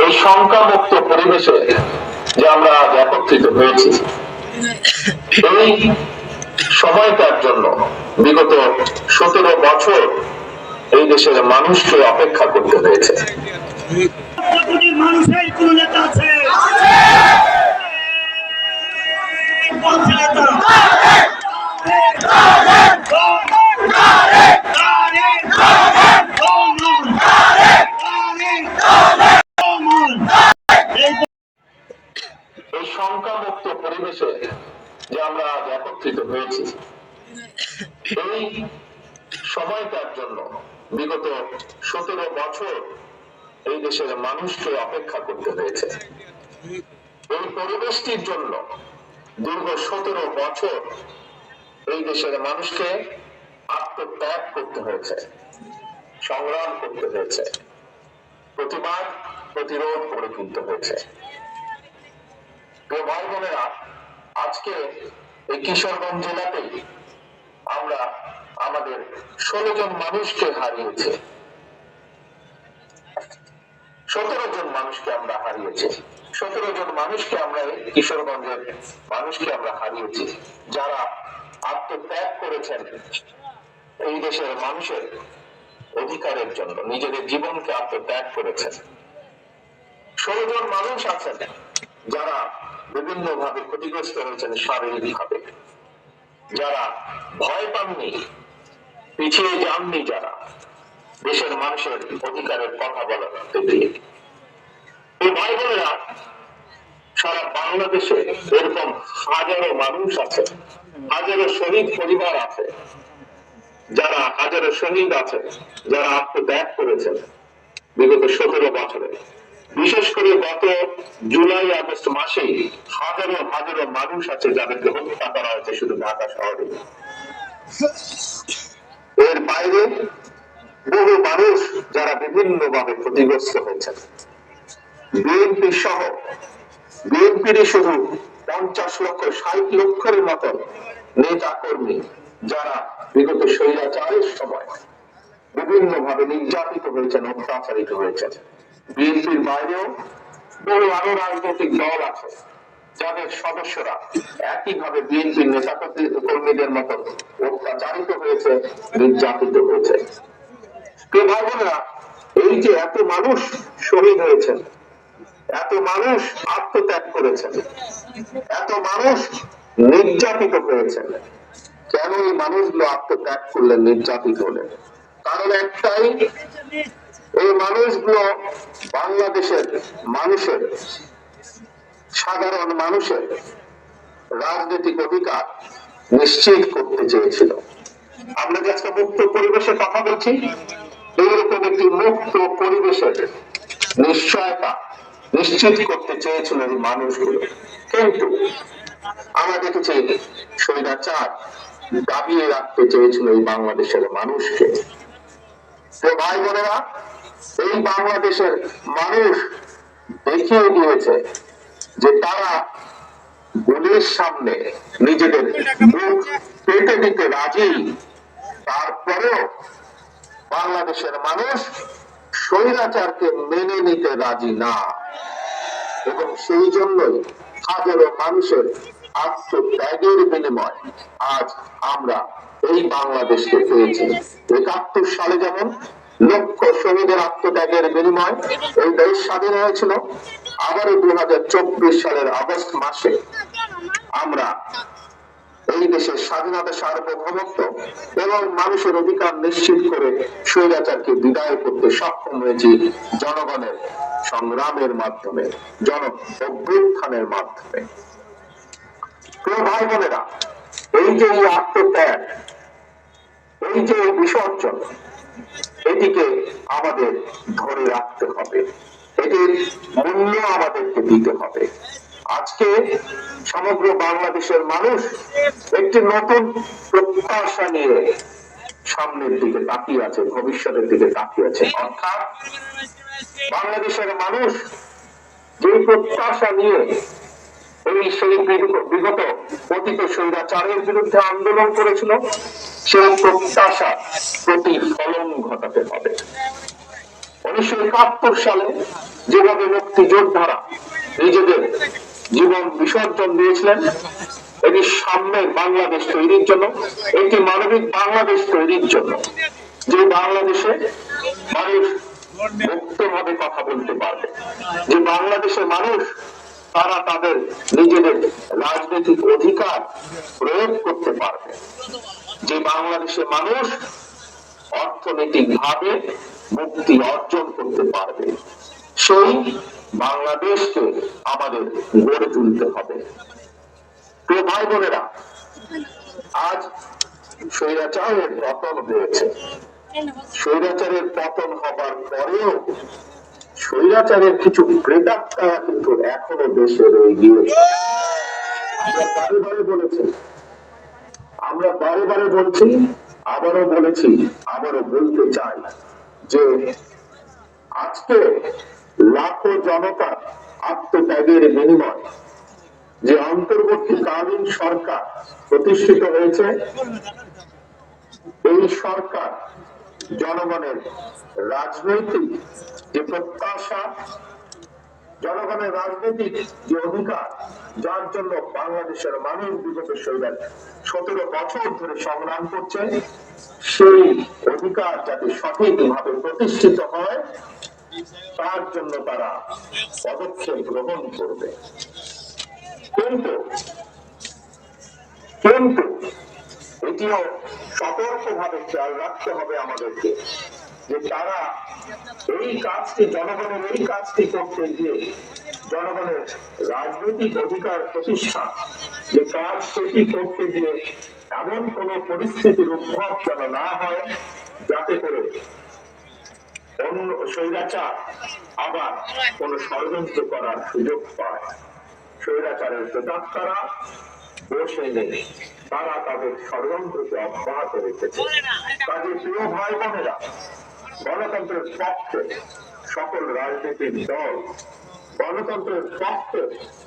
এই শঙ্কামুক্ত পরিবেশে যে আমরা আজ একত্রিত হয়েছি, এই সময়টার জন্য বিগত 17 বছর এই দেশের মানুষকে অপেক্ষা করতে হয়েছে। মানুষের কোন নেতা আছে? এই শঙ্কামুক্ত পরিবেশে যে আমরা আজ একত্রিত হয়েছি, এই সময়টার জন্য বিগত 17 বছর এই দেশের মানুষকে অপেক্ষা করতে হয়েছে। এই পরিবেশটির জন্য দীর্ঘ 17 বছর এই দেশের মানুষকে আত্মত্যাগ করতে হয়েছে, সংগ্রাম করতে হয়েছে, প্রতিবাদ প্রতিরোধ করে তুলতে হয়েছে। ভাই বোনেরা, আজকে এই কিশোরগঞ্জ জেলাতেই আমরা আমাদের 16 জন মানুষকে হারিয়েছি। 17 জন মানুষকে আমরা হারিয়েছি। 17 জন মানুষকে আমরা কিশোরগঞ্জের মানুষকে আমরা হারিয়েছি, যারা আত্মত্যাগ করেছেন এই দেশের মানুষের অধিকারের জন্য, নিজেদের জীবনকে আত্মত্যাগ করেছেন। 16 জন মানুষ আছেন যারা বিভিন্ন ভাবে ক্ষতিগ্রস্ত হয়েছেন শারীরিক ভাবে, যারা ভয় পাননি, পিছিয়ে যাননি, যারা দেশের মানুষের অধিকারের কথা বলাতে দিয়ে। এই ভাই বোনেরা, সারা বাংলাদেশে এরকম হাজারো মানুষ আছে, হাজারো শহীদ পরিবার আছে, যারা হাজারো শহীদ আছে, যারা আত্মত্যাগ করেছেন বিগত 17 বছরে। বিশেষ করে গত জুলাই আগস্ট মাসে হাজারো হাজারো মানুষ আছে যাদেরকে হত্যা করা হয়েছে শুধু ঢাকা শহরে। এর বাইরে বহু মানুষ যারা বিভিন্ন ভাবে ক্ষতিগ্রস্ত হয়েছেন। বিএনপি সহ বিএনপির শুধু 50 লক্ষ 60 লক্ষের মতো নেতা কর্মী যারা বিগত স্বৈরাচারের সময় বিভিন্ন ভাবে নির্যাতিত হয়েছেন, অত্যাচারিত হয়েছেন। বিএনপির বাইরেও বহু আরো রাজনৈতিক দল আছে যাদের সদস্যরা একইভাবে বিএনপির নেতা কর্মীদের মতো অত্যাচারিত হয়েছে, নির্যাতিত হয়েছে। ভাই বোনেরা, এই যে এত মানুষ শহীদ হয়েছেন, এত মানুষ আত্মত্যাগ করেছেন, এত মানুষ নির্যাতিত হয়েছেন, কেন এই মানুষগুলো আত্মত্যাগ করলেন, নির্যাতিত হলেন? কারণ একটাই, এই মানুষগুলো বাংলাদেশের মানুষের, সাধারণ মানুষের রাজনৈতিক অধিকার নিশ্চিত করতে চেয়েছিল। আমরা যে আজকে মুক্ত পরিবেশে কথা বলছি, এইরকম একটি মুক্ত পরিবেশের নিশ্চয়তা নিশ্চিত করতে চেয়েছিল এই মানুষগুলো। কিন্তু আমরা দেখেছি স্বৈরাচার দাবিয়ে রাখতে চেয়েছিল এই বাংলাদেশের মানুষকে। তো ভাই বোনেরা, এই বাংলাদেশের মানুষ দেখিয়ে দিয়েছে যে তারা গুলির সামনে নিজেদের মুখ পেতে দিতে রাজি। তারপরেও বাংলাদেশের মানুষ স্বৈরাচারকে মেনে নিতে রাজি না, এবং সেই জন্যই হাজারো মানুষের আত্মত্যাগের বিনিময় আজ আমরা এই বাংলাদেশকে পেয়েছি। 71 সালে যেমন লক্ষ শহীদের আত্মত্যাগের বিনিময় এই দেশ স্বাধীন হয়েছিল, আবার 2024 সালের আগস্ট মাসে আমরা এই দেশের স্বাধীনতা, সার্বভৌমত্ব এবং মানুষের অধিকার নিশ্চিত করে স্বৈরাচারকে বিদায় করতে সক্ষম হয়েছি জনগণের সংগ্রামের মাধ্যমে, জন অভ্যুত্থানের মাধ্যমে। ভাই বোনেরা, এই যে এই আত্মত্যাগ, এই যে বিসর্জন, এটিকে আমাদের ধরে রাখতে হবে, এটির মূল্য আমাদেরকে দিতে হবে। আজকে সমগ্র বাংলাদেশের মানুষ একটি নতুন প্রত্যাশা নিয়ে সামনের দিকে তাকিয়ে আছে, ভবিষ্যতের দিকে তাকিয়ে আছে। অর্থাৎ বাংলাদেশের মানুষ যে প্রত্যাশা নিয়ে সেই বিগত অতীত স্বৈরাচারের বিরুদ্ধে আন্দোলন করেছিল, সেই প্রত্যাশা প্রতিফলন ঘটাতে হবে। 1971 সালে যেভাবে মুক্তিযোদ্ধারা নিজেদের জীবন বিসর্জন দিয়েছিলেন এটি সামনের বাংলাদেশ তৈরির জন্য, একটি মানবিক বাংলাদেশ তৈরির জন্য, যে বাংলাদেশে মানুষ মুক্তভাবে কথা বলতে পারবে, যে বাংলাদেশের মানুষ তারা তাদের নিজেদের রাজনৈতিক অধিকার প্রয়োগ করতে পারবে, যে বাংলাদেশের মানুষ অর্থনৈতিক ভাবে মুক্তি অর্জন করতে পারবে, সেই বাংলাদেশকে আমাদের গড়ে তুলতে হবে। প্রিয় ভাই বোনেরা, আজ স্বৈরাচারের পতন হয়েছে, স্বৈরাচারের পতন হবার পরেও স্বৈরাচারের কিছু প্রেতাত্মা কিন্তু এখনো দেশে রয়ে গিয়েছে। আমরা বারে বারে বলেছি, আমরা বারে বারে বলছি, আবারও বলেছি, আবারও বলতে চাই যে আজকে লাখো জনতার আত্মত্যাগের বিনিময় যে অন্তর্বর্তীকালীন সরকার প্রতিষ্ঠিত হয়েছে, এই সরকার জনগণের রাজনৈতিক যে প্রত্যাশা, জনগণের রাজনৈতিক যে অধিকার, যার জন্য বাংলাদেশের মানুষ বিগত 17 বছর ধরে সংগ্রাম করছে, সেই অধিকার যাতে সঠিকভাবে প্রতিষ্ঠিত হয় তার জন্য তারা পদক্ষেপ গ্রহণ করবে। কিন্তু এটিও সতর্কভাবে খেয়াল রাখতে হবে আমাদেরকে যে তারা এই কাজটি, জনগণের এই কাজটি করতে গিয়ে জনগণের রাজনৈতিক অধিকার প্রতিষ্ঠা যে কাজ, সেটি করতে গিয়ে এমন কোন পরিস্থিতির উদ্ভব যেন না হয় যাতে করে অন্য স্বৈরাচার আবার কোন ষড়যন্ত্র করার সুযোগ পায়। স্বৈরাচারের প্রেতাত্মারা বসে নেই, তারা তাদের ষড়যন্ত্রকে অব্যাহত রেখেছে। কাজে প্রিয় ভাই বোনেরা, গণতন্ত্রের পক্ষে সকল রাজনৈতিক দল, গণতন্ত্রের পক্ষে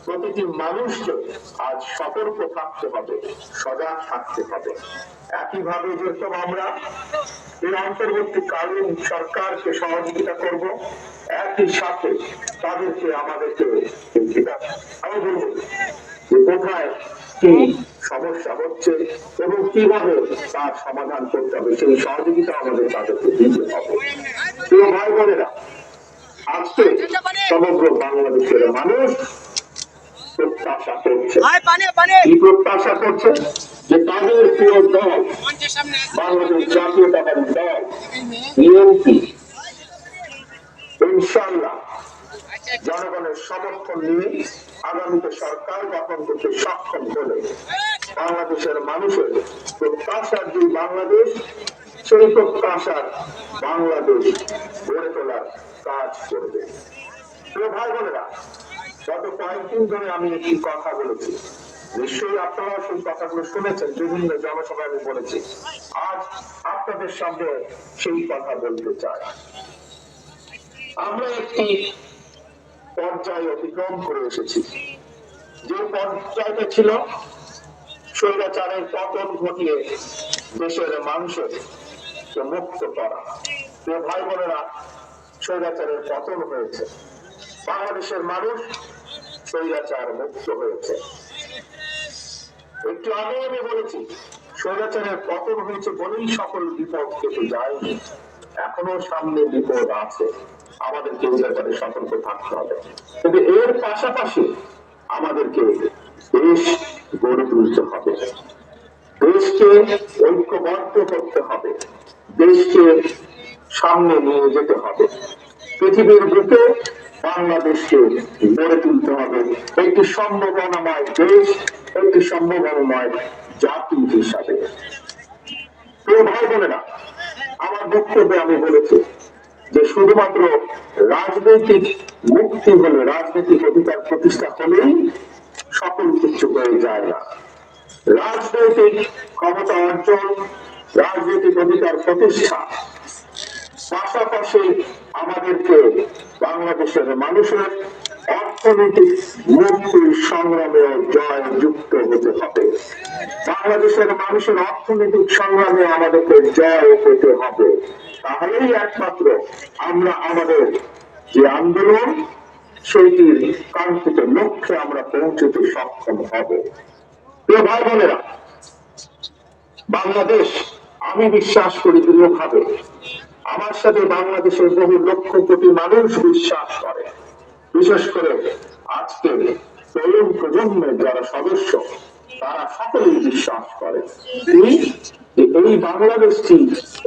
প্রতিটি মানুষকে আজ সতর্ক থাকতে হবে, সজাগ থাকতে হবে। একইভাবে যেরকম আমরা এই অন্তর্বর্তীকালীন সরকারকে সহযোগিতা করব, একই সাথে তাদেরকে আমাদেরকে আমি বলব যে কোথায় কি সমস্যা হচ্ছে এবং কিভাবে তার সমাধান করতে হবে, সেই সহযোগিতা আমাদের তাদেরকে দিতে হবে। প্রিয় ভাই বোনেরা, আজকে সমগ্র বাংলাদেশের মানুষ প্রত্যাশা করছে, কি প্রত্যাশা করছে? যে তাদের প্রিয় দল বাংলাদেশ জাতীয়তাবাদী দল বিএনপি ইনশাআল্লাহ জনগণের সমর্থন নিয়ে আগামীতে সরকার গঠন করতে সক্ষম হলে বাংলাদেশের মানুষের প্রত্যাশার যে বাংলাদেশ, সেই প্রত্যাশার বাংলাদেশ গড়ে তোলার কাজ করবে। প্রিয় ভাই বোনেরা, গত কয়েকদিন ধরে আমি একটি কথা বলেছি, নিশ্চয়ই আপনারা সেই কথাগুলো শুনেছেন, বিভিন্ন জনসভায় আমি বলেছি। আজ আপনাদের সামনে সেই কথা বলতে চাই। আমরা একটি পর্যায়ে অতিক্রম করে এসেছি, যে পর্যায়টা ছিল স্বৈরাচারের পতন ঘটিয়ে দেশের মানুষের মুক্ত করা। প্রিয় ভাই বোনেরা, স্বৈরাচারের পতন হয়েছে, বাংলাদেশের মানুষ স্বৈরাচার মুক্ত হয়েছে। একটু আগে আমি বলেছি, স্বৈরাচারের পতন হয়েছে বলেই সকল বিপদ কেটে যায়নি, এখনো সামনে বিপদ আছে, আমাদেরকে এই ব্যাপারে সতর্ক থাকতে হবে। কিন্তু এর পাশাপাশি আমাদেরকে দেশ গড়ে তুলতে হবে, দেশকে ঐক্যবদ্ধ করতে হবে, দেশকে সামনে নিয়ে যেতে হবে, পৃথিবীর বুকে বাংলাদেশকে গড়ে তুলতে হবে একটি সম্ভাবনাময় দেশ, একটি সম্ভাবনাময় জাতি হিসাবে। প্রিয় ভাই বোনেরা, আমার বক্তব্যে আমি বলেছি যে শুধুমাত্র রাজনৈতিক মুক্তি হলে, রাজনৈতিক অধিকার প্রতিষ্ঠা হলেই সকল কিছু হয়ে যায় না। রাজনৈতিক ক্ষমতা অর্জন, রাজনৈতিক অধিকার প্রতিষ্ঠা পাশাপাশি আমাদেরকে বাংলাদেশের মানুষের অর্থনৈতিক মুক্তির সংগ্রামে জয় যুক্ত হতে হবে। বাংলাদেশের মানুষের অর্থনৈতিক সংগ্রামে আমাদেরকে জয় পেতে হবে। তাহলেই একমাত্র আমরা আমাদের যে আন্দোলন সেইটির কাঙ্ক্ষিত লক্ষ্যে আমরা পৌঁছতে সক্ষম হব। প্রিয় ভাই বোনেরা, বাংলাদেশ, আমি বিশ্বাস করি দৃঢ়ভাবে, আমার সাথে বাংলাদেশের বহু লক্ষ কোটি মানুষ বিশ্বাস করে, বিশেষ করে আজকে তরুণ প্রজন্মের যারা সদস্য তারা সকলেই বিশ্বাস করে এই বাংলাদেশটি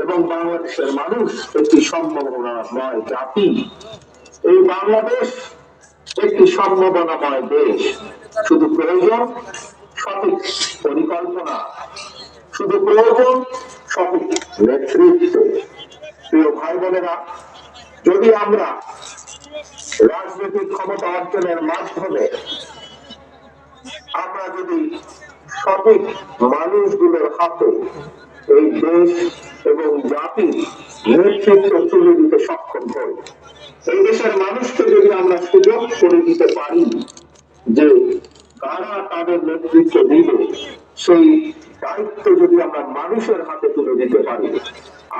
এবং বাংলাদেশের মানুষ একটি সম্ভাবনাময় জাতি। এই বাংলাদেশ একটি সম্ভাবনাময় দেশ। শুধু প্রয়োজন সঠিক পরিকল্পনা, শুধু প্রয়োজন সঠিক নেতৃত্ব। প্রিয় ভাই বোনেরা, যদি আমরা রাজনৈতিক ক্ষমতা অর্জনের মাধ্যমে আমরা যদি সঠিক মানুষগুলোর হাতে এই দেশ এবং জাতির নেতৃত্ব তুলে দিতে সক্ষম হই, এই দেশের মানুষকে যদি আমরা সুযোগ করে দিতে পারি যে কারা তাদের নেতৃত্ব দিবে, সেই দায়িত্ব যদি আমরা মানুষের হাতে তুলে দিতে পারি,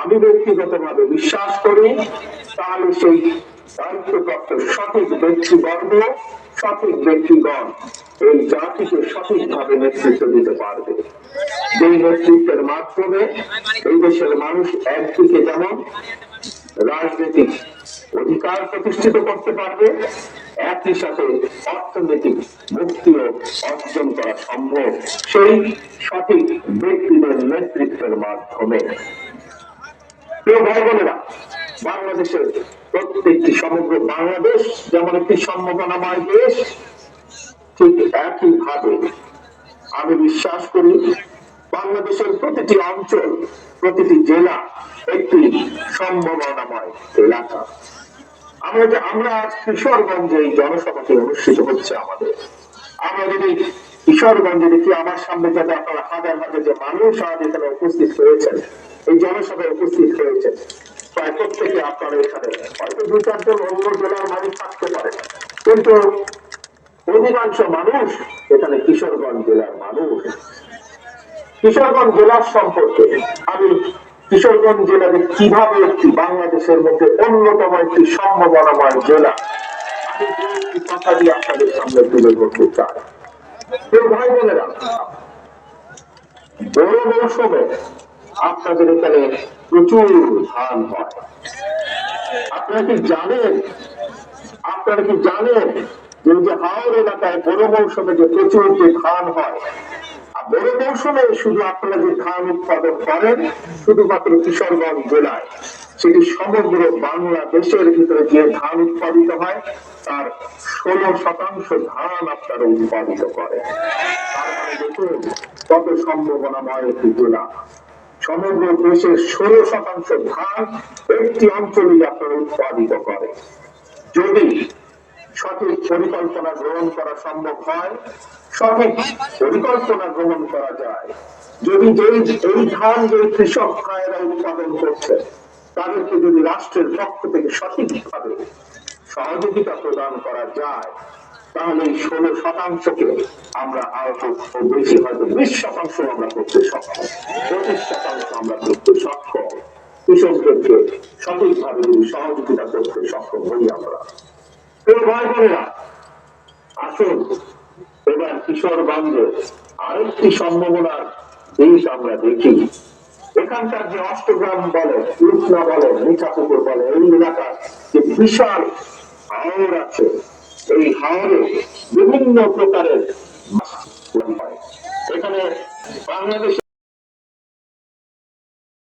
আমি ব্যক্তিগতভাবে বিশ্বাস করি তাহলে সেই দায়িত্বপ্রাপ্ত সঠিক ব্যক্তিবর্গ, সঠিক ব্যক্তিগণ এই জাতিকে সঠিকভাবে নেতৃত্ব দিতে পারবে। যেই নেতৃত্বের মাধ্যমে এই দেশের মানুষ একদিকে যেমন রাজনৈতিক অধিকার প্রতিষ্ঠিত করতে পারবে, একই সাথে অর্থনৈতিক মুক্তিও অর্জন করা সম্ভব সেই সঠিক ব্যক্তিদের নেতৃত্বের মাধ্যমে। প্রিয় ভাই বোনেরা, বাংলাদেশের প্রত্যেকটি সমগ্র বাংলাদেশ যেমন একটি সম্ভাবনাময় দেশ, ঠিক একইভাবে আমি বিশ্বাস করি বাংলাদেশের প্রতিটি অঞ্চল, প্রতিটি জেলা একটি সম্ভাবনাময় এলাকা। আমরা আজ কিশোরগঞ্জে এই জনসভাটি অনুষ্ঠিত হচ্ছে আমাদের। আমরা যদি কিশোরগঞ্জে দেখি, আমার সামনে যাতে আপনারা হাজার হাজার যে মানুষ আজ এখানে উপস্থিত হয়েছেন, এই জনসভায় উপস্থিত হয়েছেন, প্রায় প্রত্যেকে আপনারা এখানে হয়তো দু চারজন অন্য জেলার মানুষ থাকতে পারে, কিন্তু অধিকাংশ মানুষ এখানে কিশোরগঞ্জ জেলার মানুষ। কিশোরগঞ্জ জেলার সম্পর্কে আমি কিশোরগঞ্জ জেলাকে কিভাবে একটি বাংলাদেশের মধ্যে অন্যতম একটি সম্ভাবনাময় জেলা, আমি একটি কথা দিয়ে আপনাদের সামনে তুলে ধরতে চাই। ভাই বোনেরা, বড় মৌসুমে আপনাদের এখানে প্রচুর ধান হয়। আপনারা কি জানেন যে হাওড় এলাকায় বড় মৌসুমে যে প্রচুর যে ধান হয়, বড় মৌসুমে শুধু আপনারা যে ধান উৎপাদন করেন শুধুমাত্র কিশোরগঞ্জ জেলায়, সেটি সমগ্র বাংলাদেশের ভিতরে যে ধান উৎপাদিত হয় তার 16% ধান আপনারা উৎপাদিত করেন। তার মানে দেখুন কত সম্ভাবনাময় একটি জেলা। সমগ্র দেশের 16% ধান একটি অঞ্চলেই আপনারা উৎপাদিত করে। যদি সঠিক পরিকল্পনা গ্রহণ করা সম্ভব হয়, সঠিক পরিকল্পনা গ্রহণ করা যায়, যদি এই ধান যে কৃষক ভাইয়েরা উৎপাদন করছে তাদেরকে যদি রাষ্ট্রের পক্ষ থেকে সঠিকভাবে সহযোগিতা প্রদান করা যায়, তাহলে এই 16%কে আমরা আরো বেশি, হয়তো 20% আমরা করতে সক্ষম, 25% আমরা করতে সক্ষম। কৃষকদেরকে সঠিকভাবে যদি সহযোগিতা করতে সক্ষম হই আমরা। ভাই বোনেরা, আসুন এবার কিশোরগঞ্জে আরেকটি সম্ভাবনার দিক আমরা দেখি। এখানকার যে অষ্টগ্রাম বলে, লুকনা বলে, মিঠাপুকুর বলে, এই এলাকার যে বিশাল হাওর আছে, এই হাওরে বিভিন্ন প্রকারের এখানে বাংলাদেশ